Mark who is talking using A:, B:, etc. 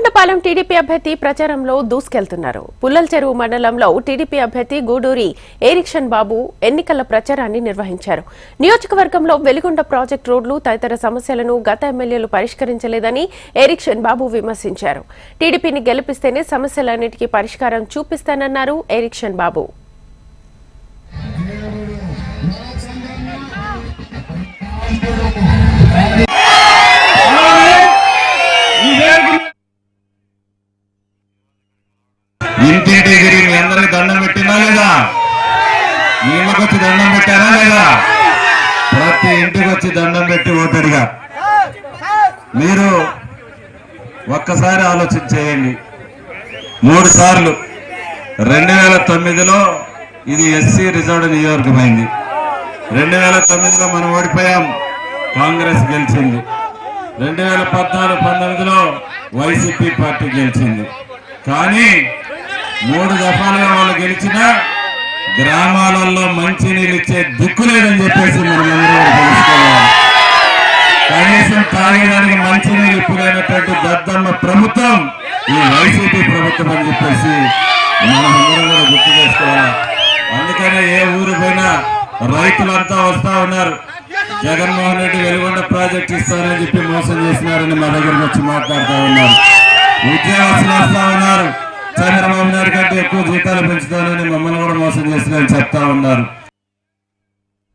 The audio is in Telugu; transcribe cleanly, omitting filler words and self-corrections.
A: వెలిగొండపాలెం టీడీపీ అభ్యర్థి ప్రచారంలో దూసుకెళ్తున్నారు. పుల్లల చెరువు మండలంలో టీడీపీ అభ్యర్థి గూడూరి ఏరిక్షన్ బాబు ఎన్నికల ప్రచారాన్ని నిర్వహించారు. నియోజకవర్గంలో వెలిగొండ ప్రాజెక్టు రోడ్లు తదితర సమస్యలను గత ఎమ్మెల్యేలు పరిష్కరించలేదని ఏరిక్షన్ బాబు విమర్శించారు. టీడీపీని గెలిపిస్తేనే సమస్యలన్నిటికీ పరిష్కారం చూపిస్తానన్నారు ఏరిక్షన్ బాబు.
B: ఇంటింటికి మీ అందరికి దండం పెట్టినా లేదా? నీళ్ళకి వచ్చి దండం పెట్టారా లేదా? ప్రతి ఇంటికి వచ్చి దండం పెట్టి ఓటడిగా మీరు ఒక్కసారి ఆలోచన చేయండి. 3 సార్లు 2009లో ఇది ఎస్సీ రిజర్వ్డ్ నియోజకమైంది. 2009లో మనం ఓడిపోయాం, కాంగ్రెస్ గెలిచింది. 2014-19లో వైసీపీ పార్టీ గెలిచింది. కానీ 3 దఫాలుగా వాళ్ళు గెలిచిన గ్రామాలలో మంచినీళ్ళు ఇచ్చే దిక్కు లేదని చెప్పేసి మనం అందరూ తెలుసుకోవాలి. కనీసం తాగడానికి మంచినీళ్ళు ఇప్పుడైనటువంటి దద్దమ్మ ప్రభుత్వం ఈ వైసీపీ ప్రభుత్వం అని చెప్పేసి మనం అందరం కూడా గుర్తు చేసుకోవాలి. అందుకనే ఏ ఊరు పోయినా రైతులంతా వస్తా ఉన్నారు. జగన్మోహన్ రెడ్డి వెలిగొండ ప్రాజెక్ట్ ఇస్తారని చెప్పి మోసం చేసినారని మా దగ్గరకు వచ్చి మాట్లాడుతూ ఉన్నారు. ఉద్యోగస్తులు వస్తా ఉన్నారు, చంద్రబాబు నాయుడు కంటే ఎక్కువ జీతాలు పెంచుతానని మమ్మల్ని కూడా మోసం చేస్తున్నారని చెప్తా ఉన్నారు.